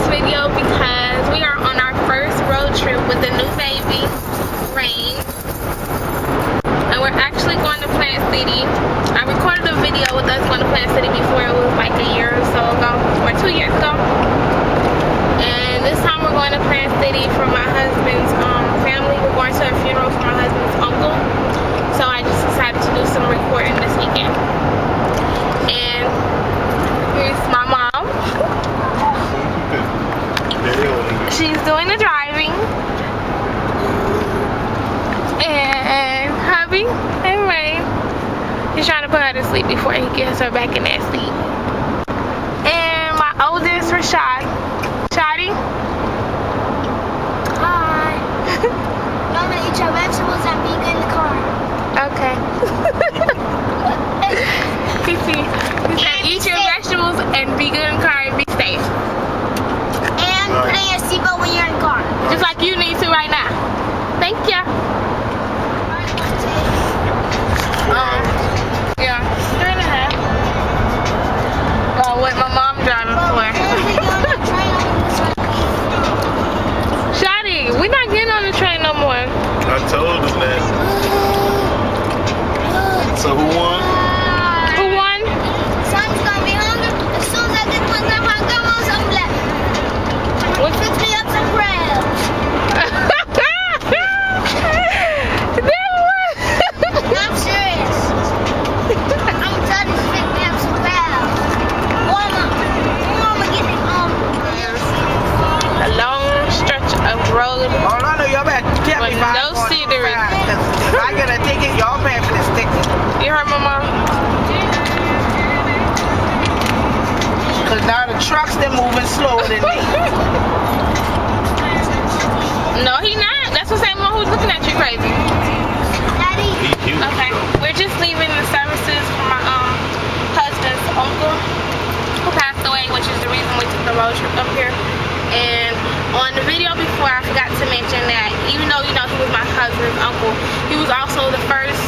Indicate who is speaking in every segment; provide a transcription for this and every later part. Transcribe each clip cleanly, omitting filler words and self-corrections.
Speaker 1: video because we are on our first road trip with the new baby, Rain. And we're actually going to Plant City. I recorded a video with us going to Plant City before. It was like a year or so ago, or 2 years ago. And this time we're going to Plant City for my husband's family. We're going to a funeral for my husband's uncle. So I just decided to do some recording this weekend. And here's my mom. She's doing the driving. And hubby and Ray. He's trying to put her to sleep before he gets her back in that seat. And my oldest, Rashad. Shadi.
Speaker 2: Hi. I'm gonna eat your vegetables and be good in the car.
Speaker 1: Okay. He said eat your vegetables and be good in the car and be safe.
Speaker 2: And put in your seatbelt when you're in the car.
Speaker 1: Just like you need to right now. Thank ya. Yeah, 3.5. Well, what my mom driving for. Shadi, we're not getting on the train no more.
Speaker 3: I told him that. So who won?
Speaker 1: Who won?
Speaker 2: Son's gonna be hungry. As soon as I get my grandma's, I'm black. Fix me up some crabs. I'm serious. I'm telling you, fix me up some crabs. Mama get me
Speaker 1: A long stretch of road
Speaker 4: All I know, y'all better tell me
Speaker 1: with no scenery.
Speaker 4: If I get a ticket, y'all pay for this ticket.
Speaker 1: You heard my mom?
Speaker 4: Cause now the trucks, they're moving slower than me.
Speaker 1: No, he not. That's the same one who's looking at you crazy.
Speaker 2: Daddy.
Speaker 1: Okay, we're just leaving the services for my husband's uncle who passed away, which is the reason we took the road trip up here. And on the video before, I forgot to mention that even though he was my husband's uncle, he was also the first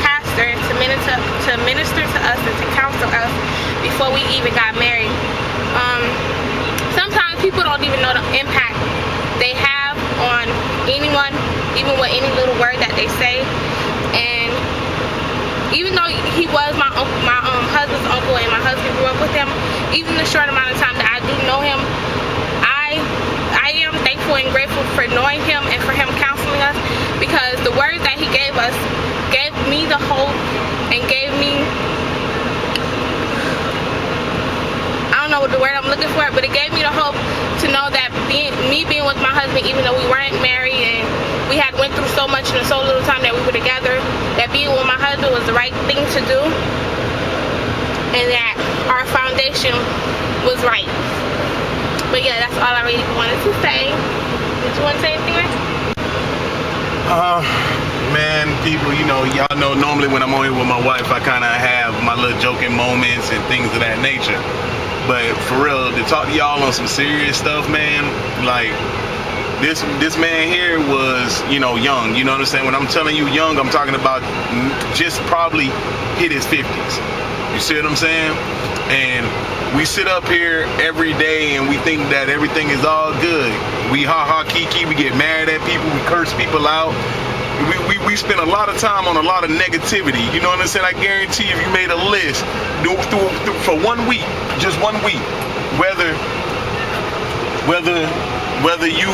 Speaker 1: pastor to minister to us and to counsel us before we even got married. Sometimes people don't even know the impact they have on anyone, even with any little word that they say. And even though he was my uncle, my husband's uncle, and my husband grew up with him, even the short amount of time that I do know him, I am thankful and grateful for knowing him and for him counseling us, because the words that he gave us gave me the hope and gave me, I don't know what the word I'm looking for, but it gave me the hope to know that me being with my husband, even though we weren't married and we had went through so much in so little time that we were together, that being with my husband was the right thing to do, and that our foundation was right. But yeah, that's all I really wanted to say. Did you want to say anything, Ray?
Speaker 3: Man, people, y'all know normally when I'm on here with my wife, I kind of have my little joking moments and things of that nature. But for real, to talk to y'all on some serious stuff, man, like this man here was, young. You know what I'm saying? When I'm telling you young, I'm talking about just probably hit his 50s. You see what I'm saying? And we sit up here every day and we think that everything is all good. We ha-ha kiki, we get mad at people, we curse people out. We spend a lot of time on a lot of negativity. You know what I'm saying? I guarantee if you made a list for 1 week, just 1 week, whether you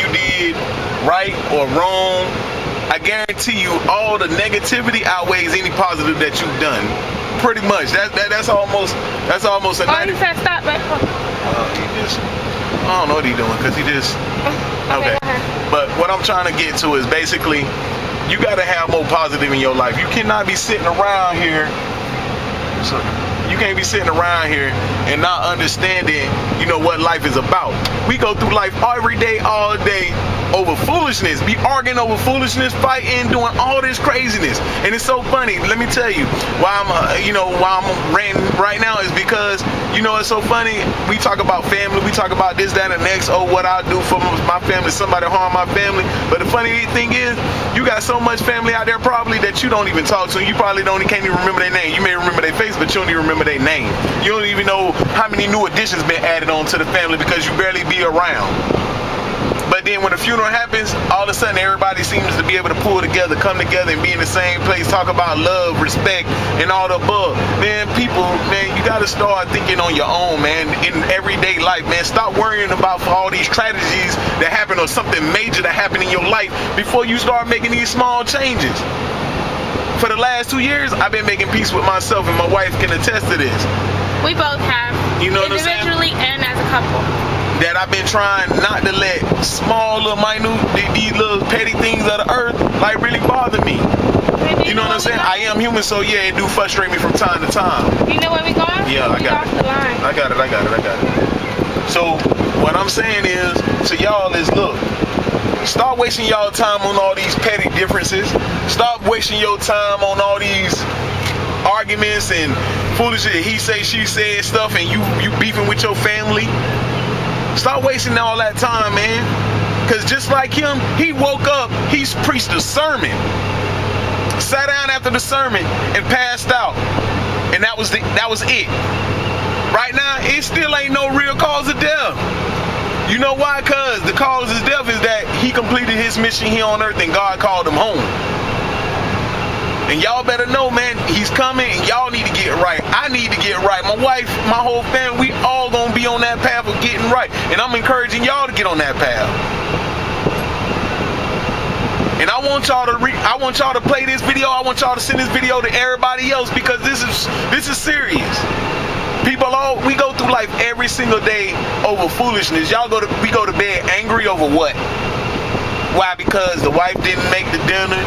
Speaker 3: did right or wrong, I guarantee you all the negativity outweighs any positive that you've done. Pretty much. That's almost a 90.
Speaker 1: He said stop, but
Speaker 3: I don't know what he's doing, because he just okay. But what I'm trying to get to is basically you gotta have more positive in your life. You cannot be sitting around here. You can't be sitting around here and not understanding, what life is about. We go through life every day, all day, over foolishness. Be arguing over foolishness, fighting, doing all this craziness. And it's so funny. Let me tell you why I'm ranting right now is because, it's so funny. We talk about family. We talk about this, that, and the next. Oh, what I'll do for my family. Somebody harm my family. But the funny thing is, you got so much family out there probably that you don't even talk to. You probably can't even remember their name. You may remember their face, but you don't even remember remember their name. You don't even know how many new additions been added on to the family because you barely be around. But then when the funeral happens, all of a sudden everybody seems to be able to pull together, come together and be in the same place, talk about love, respect, and all the above. Man, people, man, you gotta start thinking on your own, man, in everyday life, man. Stop worrying about all these tragedies that happen or something major that happened in your life before you start making these small changes. For the last 2 years, I've been making peace with myself, and my wife can attest to this.
Speaker 1: We both have.
Speaker 3: You know what I'm saying?
Speaker 1: Individually and as a couple.
Speaker 3: That I've been trying not to let small little minute, these little petty things of the earth like really bother me. You know what I'm saying? I am human, so yeah, it do frustrate me from time to time.
Speaker 1: You know where we going?
Speaker 3: Yeah, I got it.
Speaker 1: The line.
Speaker 3: I got it. So what I'm saying is to y'all is, look, stop wasting y'all time on all these petty differences. Stop wasting your time on all these arguments and foolishness, he say, she said stuff, and you beefing with your family. Stop wasting all that time, man. Because just like him, he woke up, he's preached a sermon, sat down after the sermon and passed out. And that was it. Right now, it still ain't no real cause of death. You know why? Because the cause of death is that he completed his mission here on earth and God called him home. And y'all better know, man, he's coming and y'all need to get right. I need to get right. My wife, my whole family, we all gonna be on that path of getting right. And I'm encouraging y'all to get on that path. And I want y'all to play this video. I want y'all to send this video to everybody else because this is serious. People, we go through life every single day over foolishness. We go to bed angry over what? Why? Because the wife didn't make the dinner.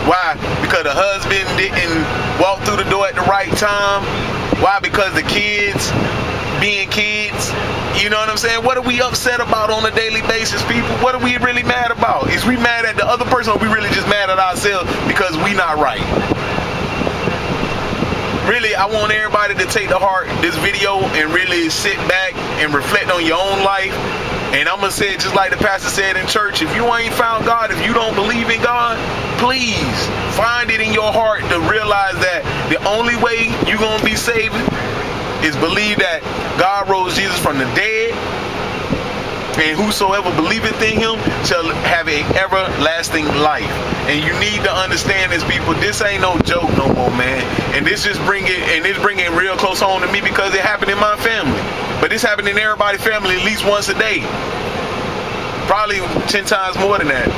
Speaker 3: Why? Because the husband didn't walk through the door at the right time. Why? Because the kids being kids. You know what I'm saying? What are we upset about on a daily basis, people? What are we really mad about? Is we mad at the other person, or we really just mad at ourselves because we not right? Really, I want everybody to take to heart this video and really sit back and reflect on your own life. And I'm going to say it just like the pastor said in church, if you ain't found God, if you don't believe in God, please find it in your heart to realize that the only way you're going to be saved is believe that God rose Jesus from the dead, and whosoever believeth in him shall have an everlasting life. And you need to understand this, people. This ain't no joke no more, man. And this just bringing real close home to me because it happened in my family. But this happened in everybody's family at least once a day. Probably 10 times more than that.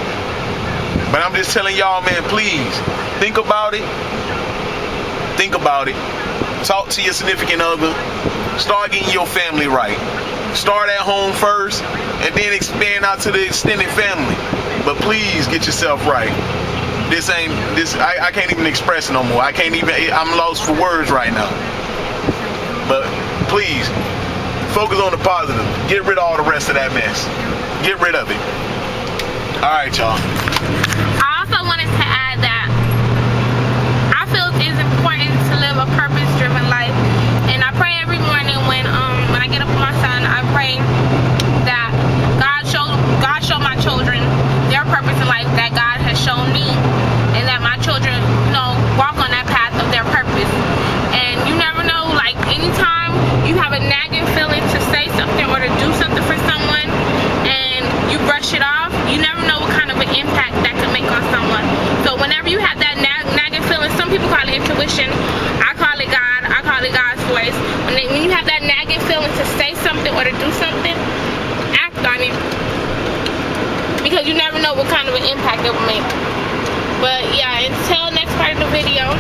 Speaker 3: But I'm just telling y'all, man, please think about it. Think about it. Talk to your significant other. Start getting your family right. Start at home first and then expand out to the extended family. But please get yourself right. I can't even express no more. I'm lost for words right now. But please, focus on the positive. Get rid of all the rest of that mess. Get rid of it. Alright, y'all.
Speaker 1: I also wanted to add that I feel it's important to live a purpose-driven life. And I pray every morning when I get up with my son, I pray that God show my children their purpose in life that God has shown me, and that my children, walk on that path of their purpose. And you never know, like, anytime you have a nagging feeling to say something or to do something for someone and you brush it off, you never know what kind of an impact that could make on someone. So whenever you have that nagging feeling, some people call it intuition, I call it God, I call it God's voice. When you have that nagging feeling to say something or to do something, act on it. Because you never know what kind of an impact it will make. But yeah, until next part of the video,